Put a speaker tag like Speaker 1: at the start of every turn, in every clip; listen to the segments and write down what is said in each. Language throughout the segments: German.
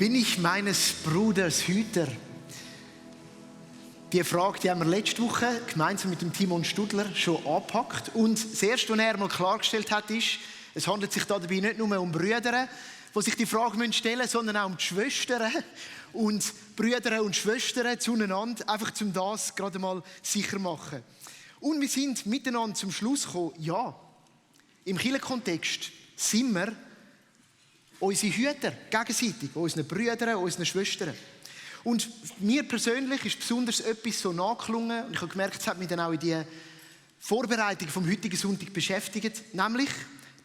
Speaker 1: Bin ich meines Bruders Hüter? Die Frage, die haben wir letzte Woche gemeinsam mit dem Timon Studler schon angepackt. Und das Erste, was er mal klargestellt hat, ist, es handelt sich dabei nicht nur um Brüder, die sich die Frage stellen müssen, sondern auch um die Schwestern und Brüder und Schwestern zueinander, einfach um das gerade mal sicher machen. Und wir sind miteinander zum Schluss gekommen, ja, im Kirchenkontext sind wir unsere Hüter, gegenseitig, unseren Brüdern, unseren Schwestern. Und mir persönlich ist besonders etwas so nachgeklungen, und ich habe gemerkt, es hat mich dann auch in die Vorbereitung vom heutigen Sonntag beschäftigt, nämlich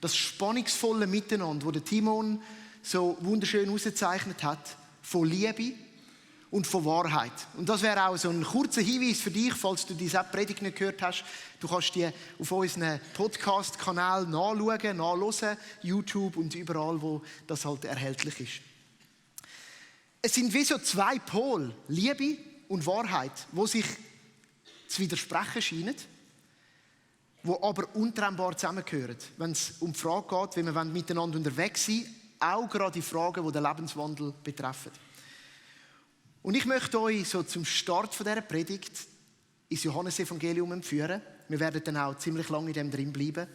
Speaker 1: das spannungsvolle Miteinander, das der Timon so wunderschön ausgezeichnet hat, von Liebe und von Wahrheit. Und das wäre auch so ein kurzer Hinweis für dich, falls du diese Predigt nicht gehört hast. Du kannst die auf unseren Podcast-Kanal nachschauen, nachhören, YouTube und überall, wo das halt erhältlich ist. Es sind wie so zwei Pole, Liebe und Wahrheit, wo sich zu widersprechen scheinen, wo aber untrennbar zusammengehören, wenn es um die Frage geht, wie wir miteinander unterwegs sind, auch gerade die Fragen, die den Lebenswandel betreffen. Und ich möchte euch so zum Start von dieser Predigt ins Johannesevangelium entführen. Wir werden dann auch ziemlich lange in dem drin bleiben.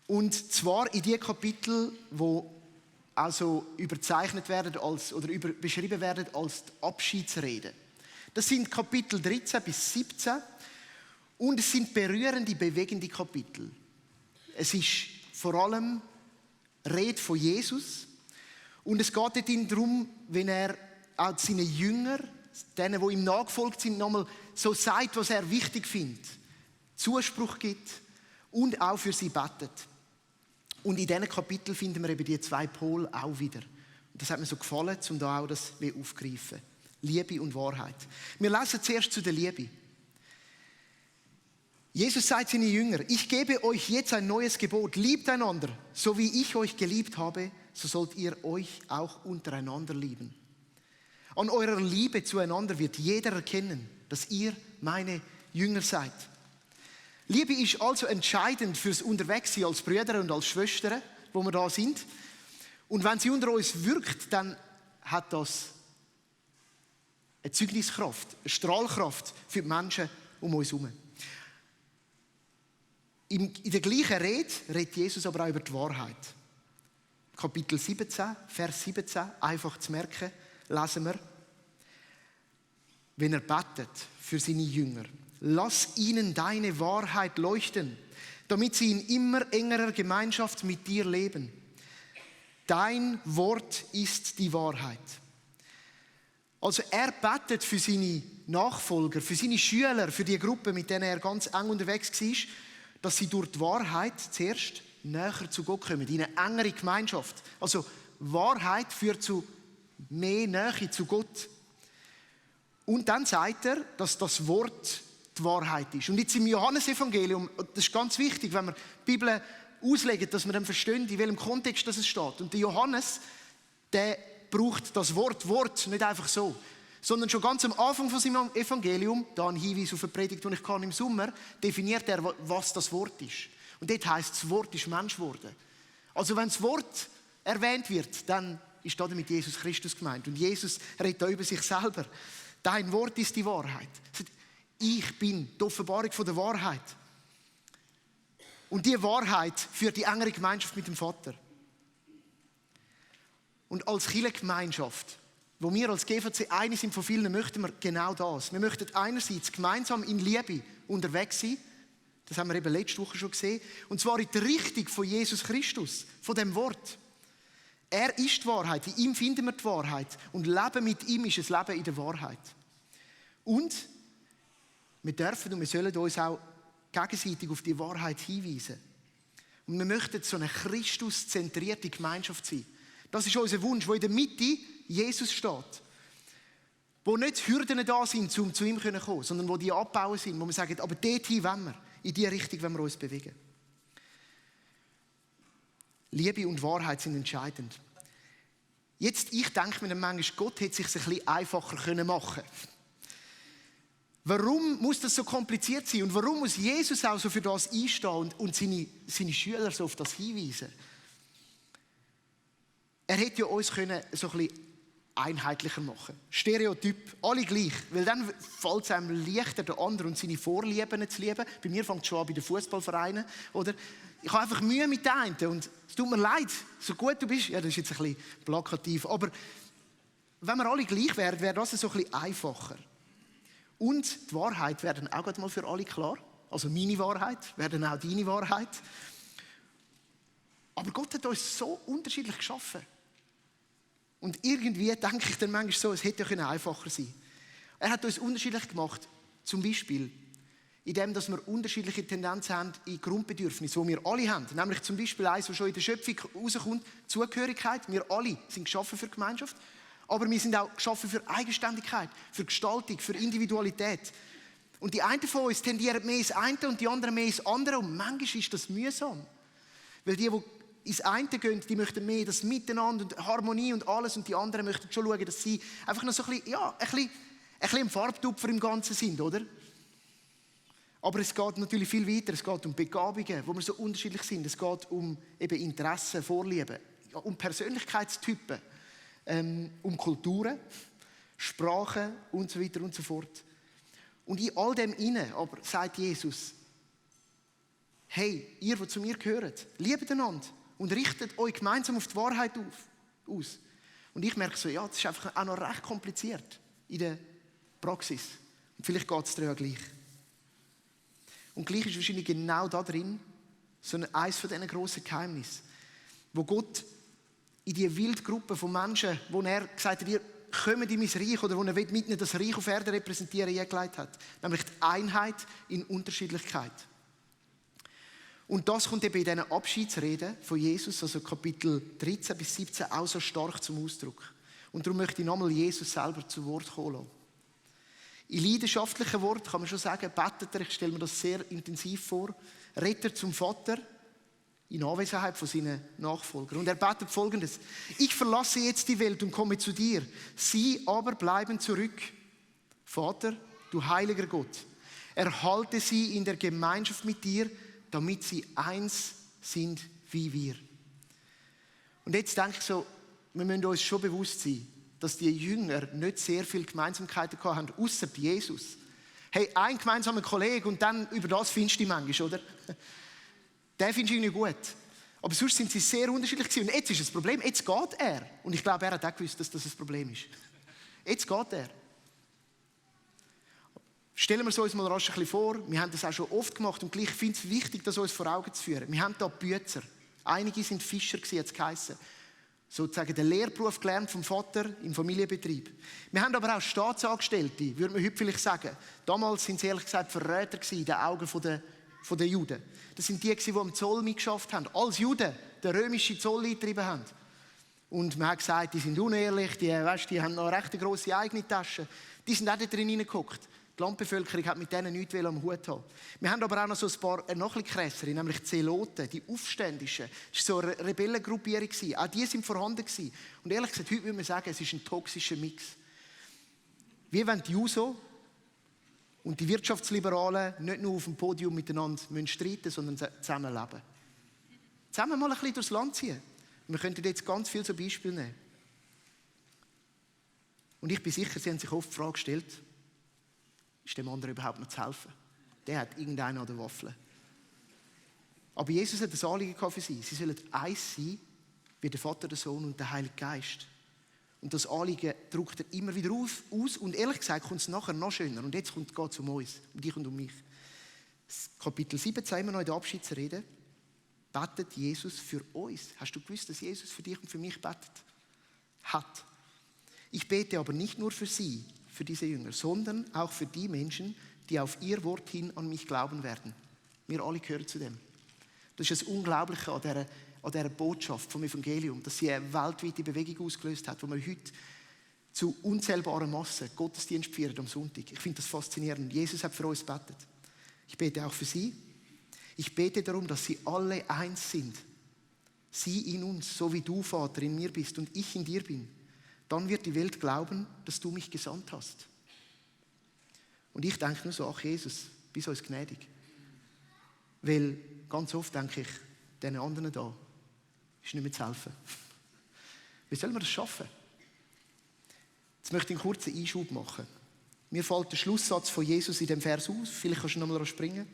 Speaker 1: Und zwar in die Kapitel, wo also überzeichnet werden oder beschrieben werden als die Abschiedsrede. Das sind Kapitel 13 bis 17 und es sind berührende, bewegende Kapitel. Es ist vor allem Rede von Jesus und es geht dort darum, wenn er auch seinen Jüngern, denen, die ihm nachgefolgt sind, nochmal so sagt, was er wichtig findet, Zuspruch gibt und auch für sie betet. Und in diesen Kapiteln finden wir eben die zwei Pole auch wieder. Und das hat mir so gefallen, um da auch das aufzugreifen. Liebe und Wahrheit. Wir lesen zuerst zu der Liebe. Jesus sagt seinen Jüngern, ich gebe euch jetzt ein neues Gebot, liebt einander, so wie ich euch geliebt habe, so sollt ihr euch auch untereinander lieben. An eurer Liebe zueinander wird jeder erkennen, dass ihr meine Jünger seid. Liebe ist also entscheidend fürs Unterwegssein als Brüder und als Schwestern, wo wir da sind. Und wenn sie unter uns wirkt, dann hat das eine Zeugniskraft, eine Strahlkraft für die Menschen um uns herum. In der gleichen Rede redet Jesus aber auch über die Wahrheit. Kapitel 17, Vers 17, einfach zu merken, lesen wir, wenn er betet für seine Jünger. Lass ihnen deine Wahrheit leuchten, damit sie in immer engerer Gemeinschaft mit dir leben. Dein Wort ist die Wahrheit. Also er betet für seine Nachfolger, für seine Schüler, für die Gruppe, mit denen er ganz eng unterwegs war, dass sie durch die Wahrheit zuerst näher zu Gott kommen, in eine engere Gemeinschaft. Also Wahrheit führt zu mehr Nähe zu Gott. Und dann sagt er, dass das Wort die Wahrheit ist. Und jetzt im Johannesevangelium, das ist ganz wichtig, wenn wir die Bibel auslegen, dass wir dann verstehen, in welchem Kontext das steht. Und der Johannes, der braucht das Wort nicht einfach so, sondern schon ganz am Anfang von seinem Evangelium, da ein Hinweis auf eine Predigt, die ich kann im Sommer, definiert er, was das Wort ist. Und dort heisst, das Wort ist Mensch geworden. Also wenn das Wort erwähnt wird, dann ist damit Jesus Christus gemeint. Und Jesus redet da über sich selber. Dein Wort ist die Wahrheit. Ich bin die Offenbarung von der Wahrheit. Und diese Wahrheit führt die engere Gemeinschaft mit dem Vater. Und als Kirchengemeinschaft, wo wir als GVC eine sind von vielen, möchten wir genau das. Wir möchten einerseits gemeinsam in Liebe unterwegs sein. Das haben wir eben letzte Woche schon gesehen. Und zwar in der Richtung von Jesus Christus, von dem Wort. Er ist die Wahrheit, in ihm finden wir die Wahrheit. Und Leben mit ihm ist ein Leben in der Wahrheit. Und wir dürfen und wir sollen uns auch gegenseitig auf die Wahrheit hinweisen. Und wir möchten so eine Christus-zentrierte Gemeinschaft sein. Das ist unser Wunsch, wo in der Mitte Jesus steht. Wo nicht Hürden da sind, um zu ihm zu kommen, sondern wo die abbauen sind, wo wir sagen, aber dorthin wollen wir, in die Richtung wollen wir uns bewegen. Liebe und Wahrheit sind entscheidend. Jetzt, ich denke mir manchmal, Gott hätte es sich ein bisschen einfacher machen können. Warum muss das so kompliziert sein? Und warum muss Jesus auch so für das einstehen und seine Schüler so auf das hinweisen? Er hätte ja uns können so ein bisschen einheitlicher machen. Stereotyp, alle gleich. Weil dann fällt es einem leichter, den anderen und seine Vorlieben zu lieben. Bei mir fängt es schon an bei den Fußballvereinen. Oder? Ich habe einfach Mühe mit den einen. Und es tut mir leid, so gut du bist. Ja, das ist jetzt ein bisschen plakativ. Aber wenn wir alle gleich wären, wäre das so ein bisschen einfacher. Und die Wahrheit wäre dann auch gerade mal für alle klar. Also meine Wahrheit wäre dann auch deine Wahrheit. Aber Gott hat uns so unterschiedlich geschaffen. Und irgendwie denke ich dann manchmal so, es hätte ja einfacher sein können. Er hat uns unterschiedlich gemacht. Zum Beispiel, indem wir unterschiedliche Tendenzen haben in Grundbedürfnissen, die wir alle haben. Nämlich zum Beispiel eines, das schon in der Schöpfung rauskommt, Zugehörigkeit. Wir alle sind geschaffen für Gemeinschaft. Aber wir sind auch geschaffen für Eigenständigkeit, für Gestaltung, für Individualität. Und die einen von uns tendieren mehr ins eine und die anderen mehr ins andere. Und manchmal ist das mühsam. Weil die ins eine gehen, die möchten mehr das Miteinander und Harmonie und alles. Und die anderen möchten schon schauen, dass sie einfach noch so ein bisschen ein Farbtupfer im Ganzen sind, oder? Aber es geht natürlich viel weiter. Es geht um Begabungen, wo wir so unterschiedlich sind. Es geht um eben Interessen, Vorlieben, um Persönlichkeitstypen. Um Kulturen, Sprachen und so weiter und so fort. Und in all dem inne aber sagt Jesus, hey, ihr, die zu mir gehört, liebt einander und richtet euch gemeinsam auf die Wahrheit aus. Und ich merke so, ja, das ist einfach auch noch recht kompliziert in der Praxis. Und vielleicht geht es dir ja gleich. Und gleich ist wahrscheinlich genau da drin so eines von diesen grossen Geheimnissen, wo Gott in die Wildgruppe von Menschen, wo er gesagt hat, ihr kommt in mein Reich, oder wo er mit ihnen das Reich auf Erde repräsentieren, eingelegt hat. Nämlich die Einheit in Unterschiedlichkeit. Und das kommt eben in diesen Abschiedsreden von Jesus, also Kapitel 13 bis 17, auch so stark zum Ausdruck. Und darum möchte ich nochmal Jesus selber zu Wort kommen lassen. In leidenschaftlichen Worten kann man schon sagen, betet er, ich stelle mir das sehr intensiv vor, redet er zum Vater, in Anwesenheit von seinen Nachfolgern. Und er betet Folgendes: Ich verlasse jetzt die Welt und komme zu dir. Sie aber bleiben zurück. Vater, du heiliger Gott, erhalte sie in der Gemeinschaft mit dir, damit sie eins sind wie wir. Und jetzt denke ich so, wir müssen uns schon bewusst sein, dass die Jünger nicht sehr viele Gemeinsamkeiten hatten, außer Jesus. Hey, ein gemeinsamer Kollege und dann über das findest du manchmal, oder? Den findest du nicht gut. Aber sonst sind sie sehr unterschiedlich gewesen. Und jetzt ist das Problem, jetzt geht er. Und ich glaube, er hat auch gewusst, dass das ein Problem ist. Jetzt geht er. Stellen wir es uns mal rasch ein bisschen vor. Wir haben das auch schon oft gemacht und gleich finde ich es wichtig, das uns vor Augen zu führen. Wir haben hier Bützer. Einige sind Fischer gewesen, hat es geheissen. Sozusagen den Lehrberuf gelernt vom Vater im Familienbetrieb. Wir haben aber auch Staatsangestellte, würde man heute vielleicht sagen. Damals sind sie ehrlich gesagt Verräter gewesen in den Augen der Juden. Das sind die, die am Zoll mitgeschafft haben. Als Juden den römischen Zoll eingetrieben haben. Und man hat gesagt, die sind unehrlich, die haben noch eine recht grosse eigene Tasche. Die sind auch da drin reingeguckt. Die Landbevölkerung hat mit denen nichts am Hut haben. Wir haben aber auch noch so ein paar, noch ein bisschen krassere, nämlich die Zeloten, die Aufständischen. Das war so eine Rebellengruppierung. Auch die sind vorhanden gewesen. Und ehrlich gesagt, heute würde man sagen, es ist ein toxischer Mix. Wie wenn die Juso und die Wirtschaftsliberalen nicht nur auf dem Podium miteinander streiten müssen, sondern zusammenleben. Zusammen mal ein bisschen durchs Land ziehen. Und wir könnten jetzt ganz viele so Beispiele nehmen. Und ich bin sicher, Sie haben sich oft die Frage gestellt, ist dem anderen überhaupt noch zu helfen? Der hat irgendeinen an der Waffel. Aber Jesus hat ein Anliegen für sie. Sie sollen eins sein, wie der Vater, der Sohn und der Heilige Geist. Und das Anliegen drückt er immer wieder aus. Und ehrlich gesagt kommt es nachher noch schöner. Und jetzt geht es um uns, um dich und um mich. Kapitel 17, immer noch in der Abschiedsrede, betet Jesus für uns. Hast du gewusst, dass Jesus für dich und für mich betet? Hat. Ich bete aber nicht nur für sie, für diese Jünger, sondern auch für die Menschen, die auf ihr Wort hin an mich glauben werden. Wir alle gehören zu dem. Das ist das Unglaubliche an dieser Botschaft vom Evangelium, dass sie eine weltweite Bewegung ausgelöst hat, wo wir heute zu unzählbaren Massen Gottesdienst feiern am Sonntag. Ich finde das faszinierend. Jesus hat für uns gebetet. Ich bete auch für sie. Ich bete darum, dass sie alle eins sind. Sie in uns, so wie du, Vater, in mir bist und ich in dir bin. Dann wird die Welt glauben, dass du mich gesandt hast. Und ich denke nur so, ach Jesus, bist uns gnädig. Weil ganz oft denke ich, den anderen da ist nicht mehr zu helfen. Wie soll man das schaffen? Jetzt möchte ich einen kurzen Einschub machen. Mir fällt der Schlusssatz von Jesus in dem Vers aus. Vielleicht kannst du noch mal springen.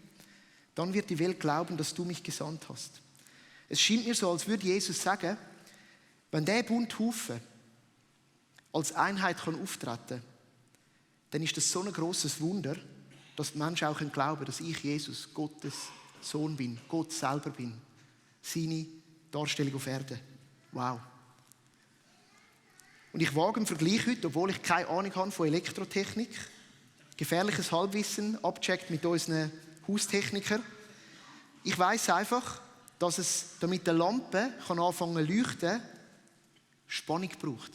Speaker 1: Dann wird die Welt glauben, dass du mich gesandt hast. Es scheint mir so, als würde Jesus sagen, wenn der Bunthaufen als Einheit auftreten kann, dann ist das so ein grosses Wunder, dass die Menschen auch glauben können, dass ich Jesus, Gottes Sohn bin, Gott selber bin. Seine Darstellung auf Erden. Wow. Und ich wage im Vergleich heute, obwohl ich keine Ahnung habe von Elektrotechnik, gefährliches Halbwissen, abgecheckt mit unseren Haustechnikern. Ich weiss einfach, dass es, damit eine Lampe anfangen zu leuchten, Spannung braucht.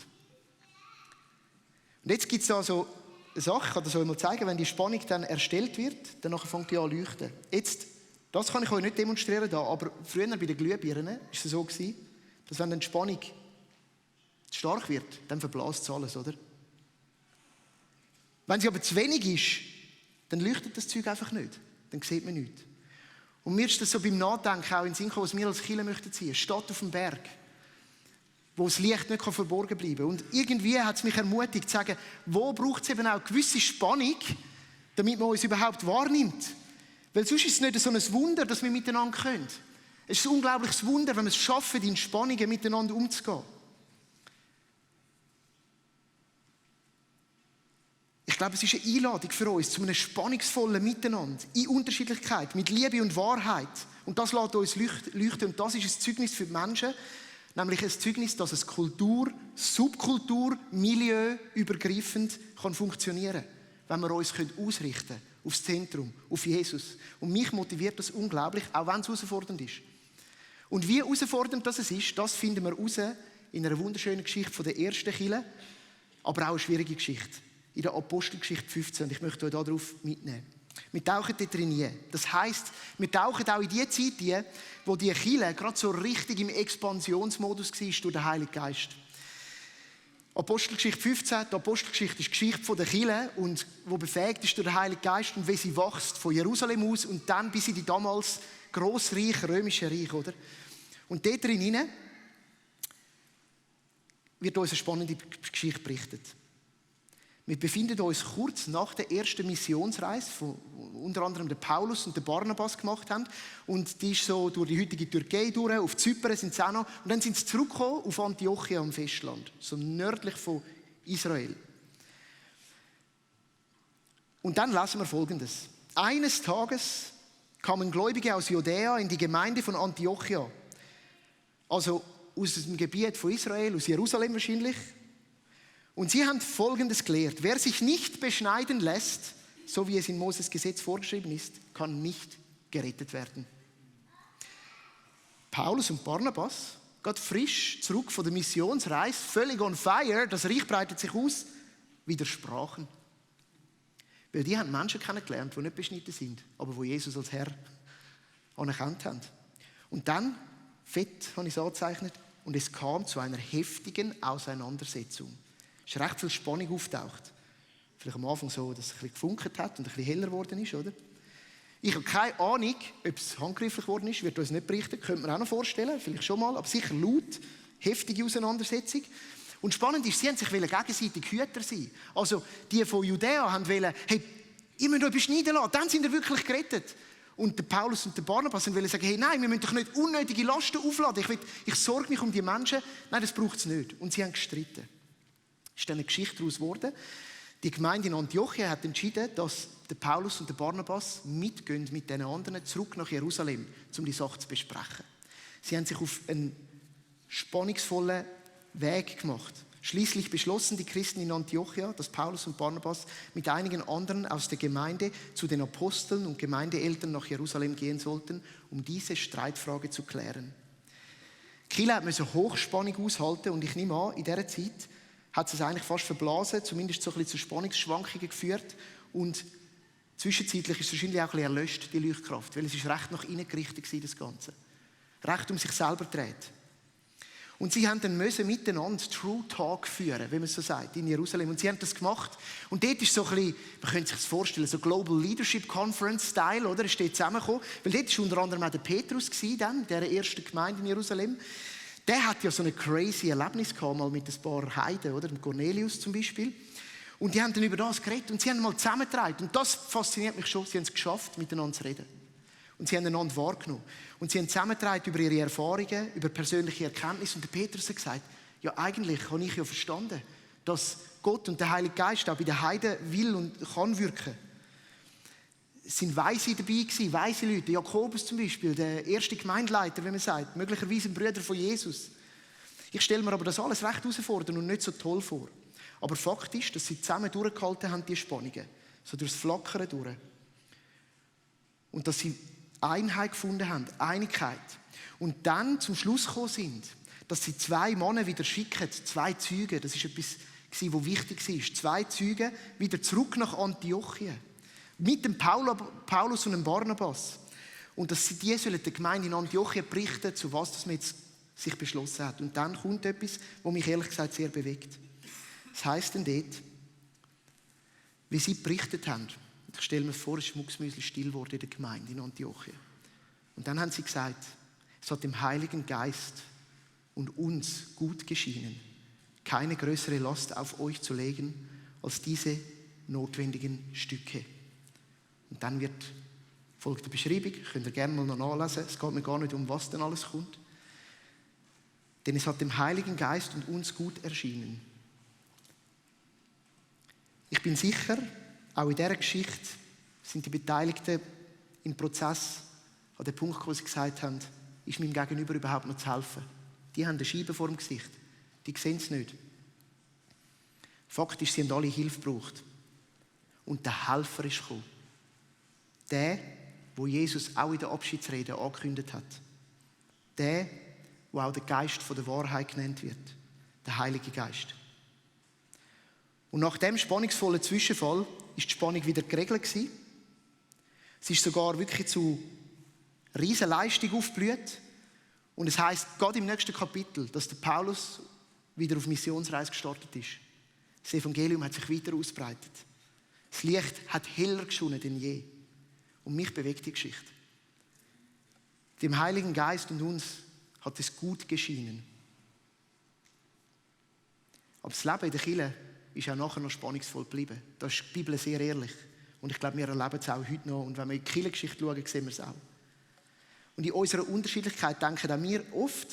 Speaker 1: Und jetzt gibt es da so eine Sache, ich kann das euch mal zeigen, wenn die Spannung dann erstellt wird, dann fängt die an zu leuchten. Jetzt, das kann ich euch nicht demonstrieren da, aber früher bei den Glühbirnen war es so, dass wenn dann die Spannung zu stark wird, dann verblasst es alles, oder? Wenn sie aber zu wenig ist, dann leuchtet das Zeug einfach nicht. Dann sieht man nichts. Und mir ist das so beim Nachdenken auch in den Sinn gekommen, was wir als Kirche möchten ziehen. Stadt auf dem Berg, wo das Licht nicht verborgen bleiben kann. Und irgendwie hat es mich ermutigt zu sagen, wo braucht es eben auch gewisse Spannung, damit man uns überhaupt wahrnimmt. Weil sonst ist es nicht so ein Wunder, dass wir miteinander können. Es ist ein unglaubliches Wunder, wenn wir es schaffen, in Spannungen miteinander umzugehen. Ich glaube, es ist eine Einladung für uns zu einem spannungsvollen Miteinander, in Unterschiedlichkeit, mit Liebe und Wahrheit. Und das lässt uns leuchten. Und das ist ein Zeugnis für die Menschen, nämlich ein Zeugnis, dass es Kultur, Subkultur, Milieu übergreifend kann funktionieren kann, wenn wir uns ausrichten können aufs Zentrum, auf Jesus. Und mich motiviert das unglaublich, auch wenn es herausfordernd ist. Und wie herausfordernd das ist, das finden wir heraus in einer wunderschönen Geschichte der ersten Kirche, aber auch eine schwierige Geschichte. In der Apostelgeschichte 15. Und ich möchte euch darauf mitnehmen. Wir tauchen dort drin. Das heisst, wir tauchen auch in die Zeit, wo die Kirche gerade so richtig im Expansionsmodus war durch den Heiligen Geist. Apostelgeschichte 15, die Apostelgeschichte ist die Geschichte der Kirche und wo befähigt ist durch den Heiligen Geist und wie sie wächst von Jerusalem aus und dann bis in die damals Grossreich, römische Reich, oder? Und dort drin wird uns eine spannende Geschichte berichtet. Wir befinden uns kurz nach der ersten Missionsreise, die unter anderem der Paulus und der Barnabas gemacht haben. Und die ist so durch die heutige Türkei durch, auf Zypern sind sie auch noch. Und dann sind sie zurückgekommen auf Antiochia am Festland, so nördlich von Israel. Und dann lesen wir Folgendes. Eines Tages kamen Gläubige aus Judäa in die Gemeinde von Antiochia. Also aus dem Gebiet von Israel, aus Jerusalem wahrscheinlich. Und sie haben Folgendes gelehrt. Wer sich nicht beschneiden lässt, so wie es in Moses Gesetz vorgeschrieben ist, kann nicht gerettet werden. Paulus und Barnabas, gerade frisch zurück von der Missionsreise, völlig on fire, das Reich breitet sich aus, widersprachen. Weil die haben Menschen kennengelernt, die nicht beschnitten sind, aber die Jesus als Herr anerkannt haben. Und dann, fett habe ich es angezeichnet, und es kam zu einer heftigen Auseinandersetzung. Es ist recht viel Spannung auftaucht. Vielleicht am Anfang so, dass es ein bisschen gefunkelt hat und ein bisschen heller geworden ist, oder? Ich habe keine Ahnung, ob es handgreiflich geworden ist, wird uns nicht berichten, könnte man auch noch vorstellen, vielleicht schon mal, aber sicher laut, heftige Auseinandersetzung. Und spannend ist, sie haben sich gegenseitig Hüter sein. Also die von Judäa haben wollen, hey, ihr müsst euch beschneiden lassen, dann sind ihr wirklich gerettet. Und der Paulus und der Barnabas wollten sagen, hey, nein, wir müssen doch nicht unnötige Lasten aufladen. Ich sorge mich um die Menschen. Nein, das braucht es nicht. Und sie haben gestritten. Es ist dann eine Geschichte daraus geworden. Die Gemeinde in Antiochia hat entschieden, dass der Paulus und der Barnabas mitgehen mit den anderen zurück nach Jerusalem, um die Sache zu besprechen. Sie haben sich auf einen spannungsvollen Weg gemacht. Schließlich beschlossen die Christen in Antiochia, dass Paulus und Barnabas mit einigen anderen aus der Gemeinde zu den Aposteln und Gemeindeeltern nach Jerusalem gehen sollten, um diese Streitfrage zu klären. Kirche musste Hochspannung aushalten und ich nehme an, in dieser Zeit hat es eigentlich fast verblasen, zumindest so ein bisschen zu Spannungsschwankungen geführt und zwischenzeitlich ist es wahrscheinlich auch ein bisschen erlöscht, die Leuchtkraft, weil es ist recht nach innen gerichtet war, das Ganze. Recht um sich selber dreht. Und sie haben dann miteinander True Talk führen, wie man so sagt, in Jerusalem. Und sie haben das gemacht. Und dort ist so ein bisschen, man könnte sich das vorstellen, so Global Leadership Conference Style, oder? Es steht zusammengekommen. Weil dort war unter anderem auch der Petrus dann, der ersten Gemeinde in Jerusalem. Der hat ja so ein crazy Erlebnis gehabt, mal mit ein paar Heiden, oder? Mit Cornelius zum Beispiel. Und die haben dann über das geredet und sie haben mal zusammengetragen. Und das fasziniert mich schon. Sie haben es geschafft, miteinander zu reden. Und sie haben einander wahrgenommen. Und sie haben zusammengetragen über ihre Erfahrungen, über persönliche Erkenntnisse. Und der Petrus hat gesagt, ja, eigentlich habe ich ja verstanden, dass Gott und der Heilige Geist auch bei den Heiden will und kann wirken. Es sind Weise dabei gewesen, weise Leute. Jakobus zum Beispiel, der erste Gemeindeleiter, wie man sagt, möglicherweise ein Bruder von Jesus. Ich stelle mir aber das alles recht herausfordernd und nicht so toll vor. Aber Fakt ist, dass sie zusammen durchgehalten haben, die Spannungen. So durchs Flackern durch. Und dass sie Einheit gefunden haben, Einigkeit. Und dann zum Schluss gekommen sind, dass sie 2 Männer wieder schicken, 2 Zeugen, das ist etwas, was wichtig war, 2 Zeugen wieder zurück nach Antiochien. Mit dem Paulus und dem Barnabas. Und dass sie die sollen der Gemeinde in Antiochien berichten, zu was man jetzt sich beschlossen hat. Und dann kommt etwas, was mich ehrlich gesagt sehr bewegt. Das heisst dann dort, wie sie berichtet haben. Ich stelle mir vor, es ist mucksmäuschen still geworden in der Gemeinde in Antiochien. Und dann haben sie gesagt, es hat dem Heiligen Geist und uns gut geschienen, keine größere Last auf euch zu legen, als diese notwendigen Stücke. Und dann folgt eine Beschreibung, könnt ihr gerne mal noch nachlesen, es geht mir gar nicht um was denn alles kommt. Denn es hat dem Heiligen Geist und uns gut erschienen. Ich bin sicher, auch in dieser Geschichte sind die Beteiligten im Prozess an den Punkt, wo sie gesagt haben, ist meinem Gegenüber überhaupt noch zu helfen? Die haben eine Scheibe vor dem Gesicht. Die sehen es nicht. Fakt ist, sie haben alle Hilfe gebraucht. Und der Helfer ist gekommen. Der, wo Jesus auch in der Abschiedsrede angekündigt hat. Der, wo auch der Geist von der Wahrheit genannt wird. Der Heilige Geist. Und nach dem spannungsvollen Zwischenfall ist die Spannung wieder geregelt gewesen. Es ist sogar wirklich zu riesen Leistung aufgeblüht. Und es heisst, gerade im nächsten Kapitel, dass der Paulus wieder auf Missionsreise gestartet ist. Das Evangelium hat sich weiter ausbreitet. Das Licht hat heller geschonen denn je. Und mich bewegt die Geschichte. Dem Heiligen Geist und uns hat es gut geschienen. Aber das Leben in der Kirche ist auch nachher noch spannungsvoll geblieben. Da ist die Bibel sehr ehrlich. Und ich glaube, wir erleben es auch heute noch. Und wenn wir in die Kirchengeschichte schauen, sehen wir es auch. Und in unserer Unterschiedlichkeit denken auch wir oft,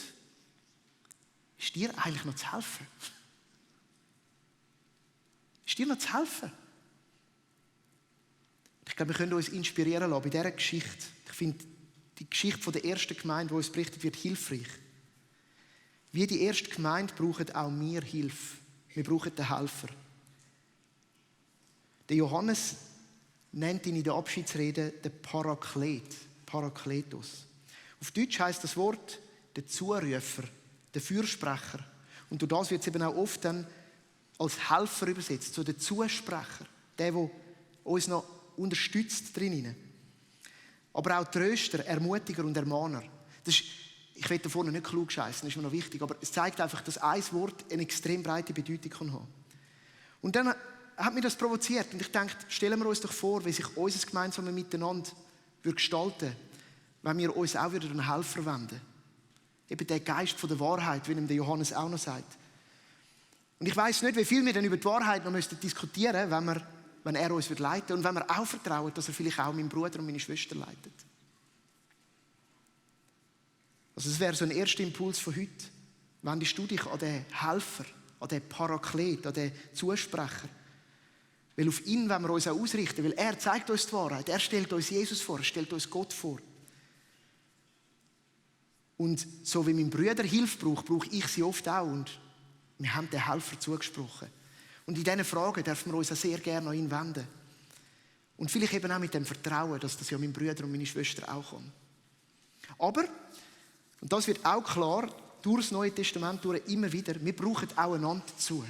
Speaker 1: ist dir eigentlich noch zu helfen? Ist dir noch zu helfen? Ich glaube, wir können uns inspirieren lassen bei dieser Geschichte. Ich finde die Geschichte von der ersten Gemeinde, die uns berichtet wird, hilfreich. Wie die erste Gemeinde brauchen auch wir Hilfe. Wir brauchen den Helfer. Der Johannes nennt ihn in der Abschiedsrede den Parakletos. Auf Deutsch heisst das Wort der Zurufer, der Fürsprecher. Und durch das wird es eben auch oft dann als Helfer übersetzt, so der Zusprecher, der uns noch unterstützt drinnen. Aber auch Tröster, Ermutiger und Ermahner. Das ist, ich will da vorne nicht klug scheißen, das ist mir noch wichtig, aber es zeigt einfach, dass ein Wort eine extrem breite Bedeutung kann haben. Und dann hat mich das provoziert und ich denke, stellen wir uns doch vor, wie sich unser gemeinsames Miteinander gestalten würde, wenn wir uns auch wieder einen Helfer wenden. Eben der Geist von der Wahrheit, wie ihm der Johannes auch noch sagt. Und ich weiss nicht, wie viel wir dann über die Wahrheit noch diskutieren müssten, wenn er uns leiten wird und wenn wir auch vertrauen, dass er vielleicht auch meinen Bruder und meine Schwester leitet. Also das wäre so ein erster Impuls von heute. Wendest du dich an den Helfer, an den Paraklet, an den Zusprecher? Weil auf ihn wollen wir uns auch ausrichten, weil er zeigt uns die Wahrheit. Er stellt uns Jesus vor, er stellt uns Gott vor. Und so wie mein Bruder Hilfe braucht, brauche ich sie oft auch. Und wir haben den Helfer zugesprochen. Und in diesen Fragen dürfen wir uns auch sehr gerne an ihn wenden. Und vielleicht eben auch mit dem Vertrauen, dass das ja mein Bruder und meine Schwester auch kann. Aber, und das wird auch klar, durch das Neue Testament durch immer wieder, wir brauchen auch einander dazu.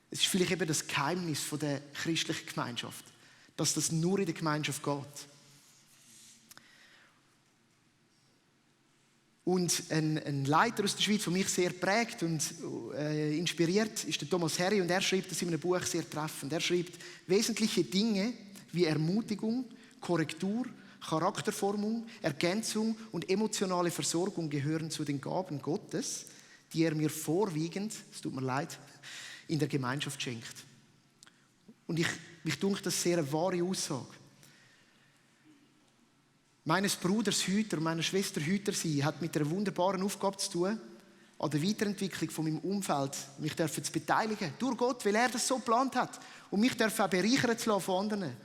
Speaker 1: Es ist vielleicht eben das Geheimnis der christlichen Gemeinschaft, dass das nur in der Gemeinschaft geht. Und ein Leiter aus der Schweiz, der mich sehr prägt und inspiriert, ist der Thomas Harry. Und er schreibt das in einem Buch sehr treffend. Er schreibt, wesentliche Dinge wie Ermutigung, Korrektur, Charakterformung, Ergänzung und emotionale Versorgung gehören zu den Gaben Gottes, die er mir vorwiegend, es tut mir leid, in der Gemeinschaft schenkt. Und mich dunkt das sehr eine wahre Aussage. Meines Bruders Hüter und meiner Schwester Hüter sein hat mit einer wunderbaren Aufgabe zu tun, an der Weiterentwicklung von meinem Umfeld mich zu beteiligen. Durch Gott, weil er das so geplant hat. Und mich auch bereichern zu lassen von anderen.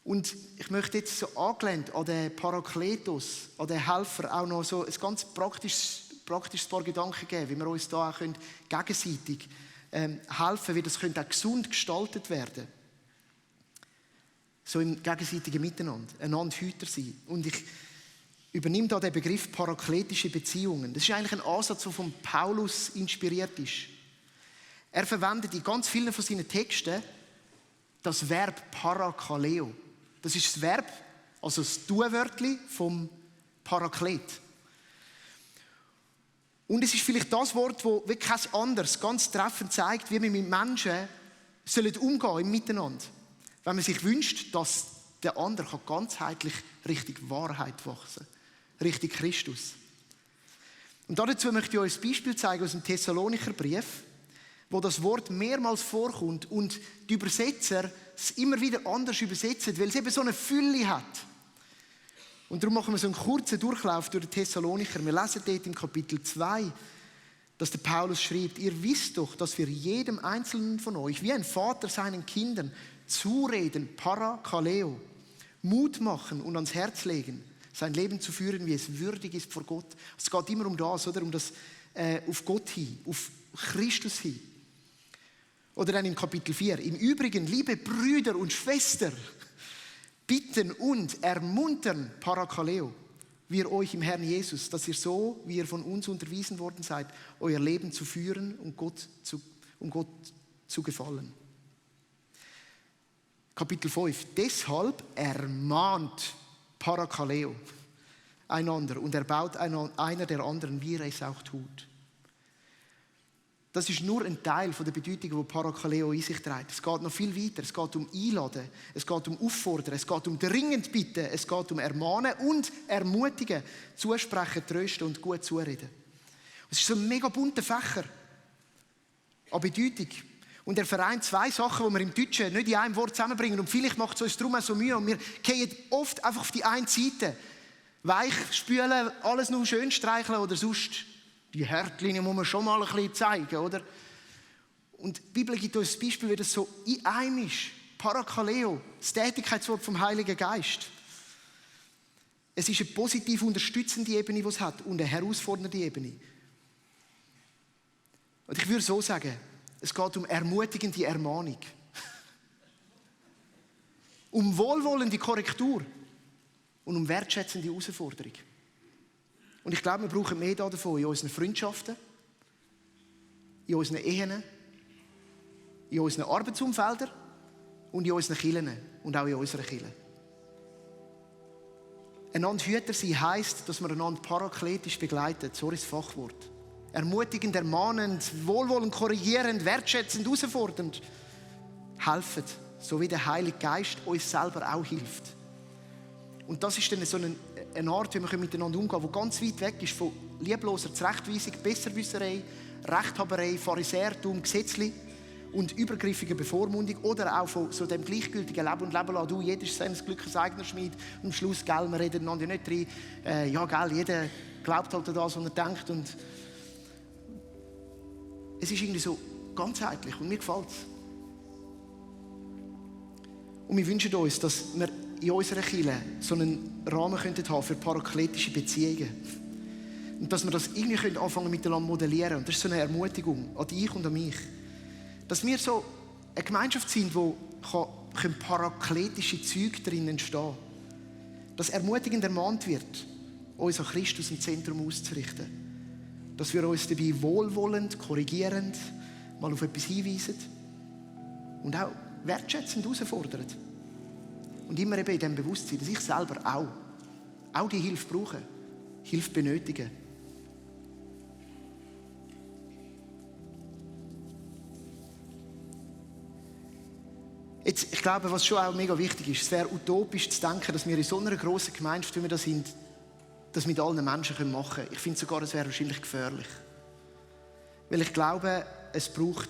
Speaker 1: Und ich möchte jetzt so angelehnt an den Parakletos, an den Helfer, auch noch so ein ganz praktisches paar Gedanken geben, wie wir uns da auch gegenseitig helfen, wie das auch gesund gestaltet werden. So im gegenseitigen Miteinander, einander Hüter sein. Und ich übernehme da den Begriff parakletische Beziehungen. Das ist eigentlich ein Ansatz, der von Paulus inspiriert ist. Er verwendet in ganz vielen von seinen Texten das Verb parakaleo. Das ist das Verb, also das Tu-Wörtchen vom Paraklet. Und es ist vielleicht das Wort, das wirklich kein anderes ganz treffend zeigt, wie wir mit Menschen umgehen im Miteinander. Wenn man sich wünscht, dass der andere ganzheitlich Richtung Wahrheit wachsen kann, Richtung Christus. Und dazu möchte ich euch ein Beispiel zeigen aus dem Thessalonicher Brief, wo das Wort mehrmals vorkommt und die Übersetzer es immer wieder anders übersetzen, weil es eben so eine Fülle hat. Und darum machen wir so einen kurzen Durchlauf durch den Thessalonicher. Wir lesen dort im Kapitel 2, dass der Paulus schreibt: Ihr wisst doch, dass wir jedem Einzelnen von euch, wie ein Vater seinen Kindern, zureden, parakaleo, Mut machen und ans Herz legen, sein Leben zu führen, wie es würdig ist vor Gott. Es geht immer um das, oder? Um das auf Gott hin, auf Christus hin. Oder dann im Kapitel 4. Im Übrigen, liebe Brüder und Schwestern, bitten und ermuntern, parakaleo, wir euch im Herrn Jesus, dass ihr so, wie ihr von uns unterwiesen worden seid, euer Leben zu führen und Gott zu gefallen. Kapitel 5. Deshalb ermahnt parakaleo einander und erbaut einer der anderen, wie er es auch tut. Das ist nur ein Teil von der Bedeutung, die parakaleo in sich trägt. Es geht noch viel weiter. Es geht um Einladen, es geht um Auffordern, es geht um dringend bitten, es geht um Ermahnen und Ermutigen, zusprechen, trösten und gut zureden. Es ist so ein mega bunter Fächer an Bedeutung. Und er vereint zwei Sachen, die wir im Deutschen nicht in einem Wort zusammenbringen. Und vielleicht macht es uns darum auch so Mühe. Und wir gehen oft einfach auf die eine Seite. Weich spülen, alles nur schön streicheln oder sonst die Härtlinien muss man schon mal ein bisschen zeigen, oder? Und die Bibel gibt uns ein Beispiel, wie das so in einem ist. Parakaleo, das Tätigkeitswort vom Heiligen Geist. Es ist eine positiv unterstützende Ebene, die es hat, und eine herausfordernde Ebene. Und ich würde so sagen, es geht um ermutigende Ermahnung. Um wohlwollende Korrektur und um wertschätzende Herausforderung. Und ich glaube, wir brauchen mehr davon in unseren Freundschaften, in unseren Ehen, in unseren Arbeitsumfeldern und in unseren Kirchen und auch in unserer Kirche. Einander Hüter sein heisst, dass wir einander parakletisch begleiten, so ist das Fachwort. Ermutigend, ermahnend, wohlwollend, korrigierend, wertschätzend, herausfordernd helfen, so wie der Heilige Geist uns selber auch hilft. Und das ist dann so eine Art, wie wir miteinander umgehen können, die ganz weit weg ist von liebloser Zurechtweisung, Besserwisserei, Rechthaberei, Pharisäertum, Gesetzli und übergriffiger Bevormundung oder auch von so dem gleichgültigen Leben und Leben lassen. Du, jeder ist seines Glückes eigener Schmied. Und am Schluss, gell, wir reden einander nicht rein. Ja, gell, jeder glaubt halt an das, was er denkt. Und es ist irgendwie so ganzheitlich und mir gefällt es. Und wir wünschen uns, dass wir in unserer Kirche so einen Rahmen haben für parakletische Beziehungen. Und dass wir das irgendwie anfangen miteinander modellieren. Und das ist so eine Ermutigung an dich und an mich. Dass wir so eine Gemeinschaft sind, wo parakletische Züge drin entstehen. Dass ermutigend ermahnt wird, uns an Christus im Zentrum auszurichten. Dass wir uns dabei wohlwollend, korrigierend mal auf etwas hinweisen und auch wertschätzend herausfordern. Und immer eben in dem Bewusstsein, dass ich selber auch die Hilfe brauche, Hilfe benötige. Jetzt, ich glaube, was schon auch mega wichtig ist, es wäre utopisch zu denken, dass wir in so einer grossen Gemeinschaft, wie wir da sind, das mit allen Menschen machen können. Ich finde sogar, es wäre wahrscheinlich gefährlich. Weil ich glaube, es braucht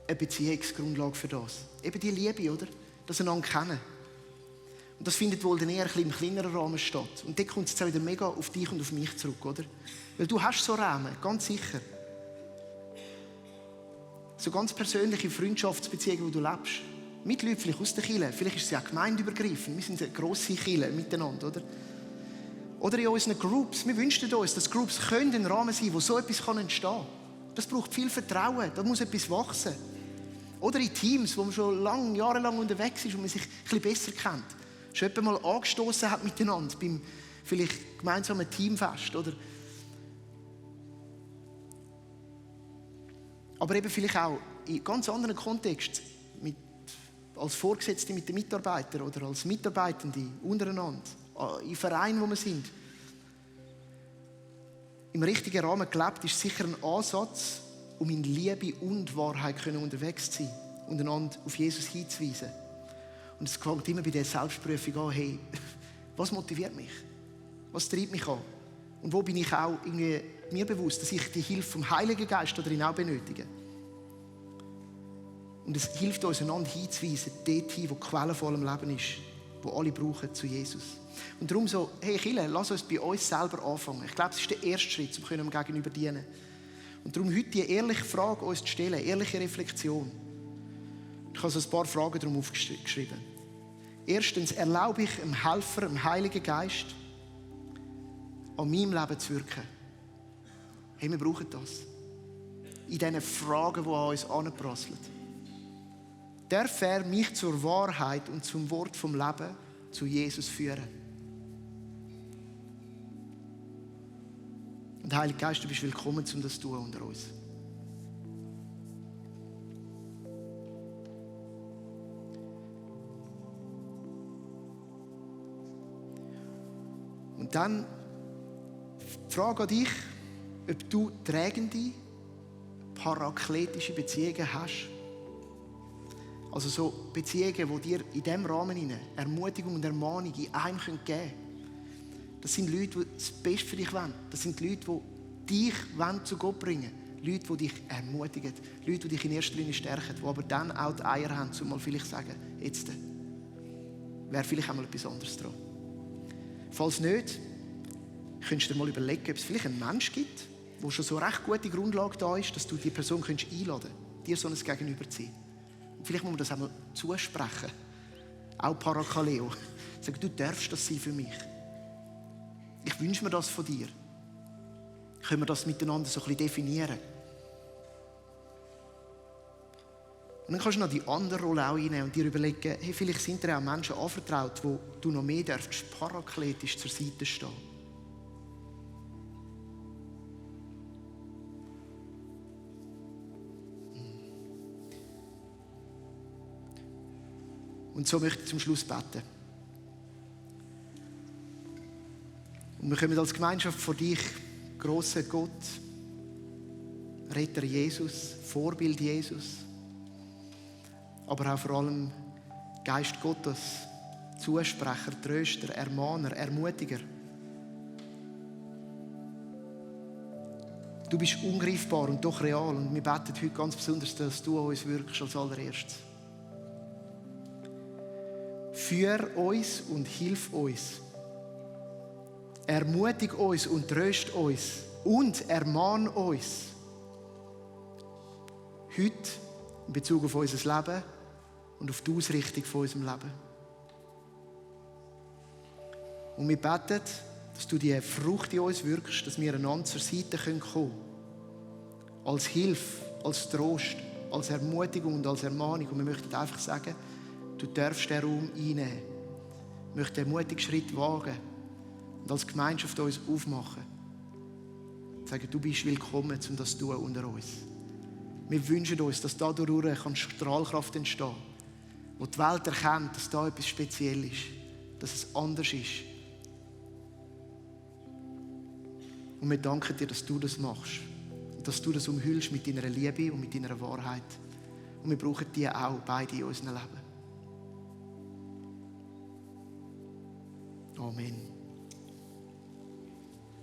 Speaker 1: eine Beziehungsgrundlage für das. Eben die Liebe, oder? Das einander kennen. Und das findet wohl dann eher ein bisschen im kleineren Rahmen statt. Und dort kommt es jetzt auch wieder mega auf dich und auf mich zurück, oder? Weil du hast so Rahmen, ganz sicher. So ganz persönliche Freundschaftsbeziehungen, die du lebst. Mit Leuten vielleicht aus der Kirche. Vielleicht ist es ja gemeindeübergreifend. Wir sind eine grosse Kirche miteinander, oder? Oder in unseren Groups. Wir wünschen uns, dass Groups ein Rahmen sein können, wo so etwas entstehen kann. Das braucht viel Vertrauen. Da muss etwas wachsen. Oder in Teams, wo man schon jahrelang unterwegs ist und man sich ein bisschen besser kennt. Schon jemand mal angestoßen hat miteinander beim vielleicht gemeinsamen Teamfest, oder? Aber eben vielleicht auch in ganz anderen Kontexten, als Vorgesetzte mit den Mitarbeitern oder als Mitarbeitende untereinander, in Vereinen, wo wir sind. Im richtigen Rahmen gelebt ist sicher ein Ansatz, um in Liebe und Wahrheit unterwegs zu sein und einander auf Jesus hinzuweisen. Und es fängt immer bei der Selbstprüfung an, hey, was motiviert mich? Was treibt mich an? Und wo bin ich auch irgendwie mir bewusst, dass ich die Hilfe vom Heiligen Geist darin auch benötige? Und es hilft uns, einander hinzuweisen, dorthin, wo die Quelle von allem Leben ist, wo alle brauchen zu Jesus. Und darum so, hey Kirche, lass uns bei uns selber anfangen. Ich glaube, das ist der erste Schritt, um dem Gegenüber zu dienen. Und darum heute die ehrliche Frage uns zu stellen, ehrliche Reflexion. Ich habe so ein paar Fragen darum aufgeschrieben. Erstens, erlaube ich dem Helfer, dem Heiligen Geist, an meinem Leben zu wirken? Hey, wir brauchen das. In diesen Fragen, die an uns heranprasseln. Darf er mich zur Wahrheit und zum Wort vom Leben zu Jesus führen? Und Heiliger Geist, du bist willkommen, um das zu tun unter uns. Und dann die Frage an dich, ob du tragende, parakletische Beziehungen hast. Also so Beziehungen, die dir in diesem Rahmen Ermutigung und Ermahnung in einem geben können. Das sind Leute, die das Beste für dich wollen. Das sind Leute, die dich zu Gott bringen wollen. Leute, die dich ermutigen. Leute, die dich in erster Linie stärken. Die aber dann auch die Eier haben, um mal vielleicht zu sagen, jetzt wäre vielleicht einmal etwas anderes dran. Falls nicht, könntest du dir mal überlegen, ob es vielleicht einen Mensch gibt, wo schon so eine recht gute Grundlage da ist, dass du die Person einladen könntest, dir so ein Gegenüber zu sein. Und vielleicht muss man das einmal zusprechen. Auch Parakaleo. Sagen, du darfst das sein für mich. Ich wünsche mir das von dir. Können wir das miteinander so ein bisschen definieren? Und dann kannst du noch die andere Rolle auch einnehmen und dir überlegen, hey, vielleicht sind dir auch Menschen anvertraut, wo du noch mehr darfst, parakletisch zur Seite stehen. Und so möchte ich zum Schluss beten. Und wir kommen als Gemeinschaft vor dich, grosser Gott, Retter Jesus, Vorbild Jesus, aber auch vor allem Geist Gottes, Zusprecher, Tröster, Ermahner, Ermutiger. Du bist ungreifbar und doch real und wir beten heute ganz besonders, dass du an uns wirkst als allererstes. Führ uns und hilf uns. Ermutig uns und tröst uns und ermahn uns. Heute in Bezug auf unser Leben und auf die Ausrichtung von unserem Leben. Und wir beten, dass du die Frucht in uns wirkst, dass wir einander zur Seite kommen können. Als Hilfe, als Trost, als Ermutigung und als Ermahnung. Und wir möchten einfach sagen, du darfst den Raum einnehmen. Wir möchten einen mutigen Schritt wagen und als Gemeinschaft uns aufmachen. Sagen, du bist willkommen, um das zu tun unter uns. Wir wünschen uns, dass dadurch Strahlkraft entstehen kann, wo die Welt erkennt, dass da etwas speziell ist, dass es anders ist. Und wir danken dir, dass du das machst und dass du das umhüllst mit deiner Liebe und mit deiner Wahrheit. Und wir brauchen die auch beide in unserem Leben. Amen.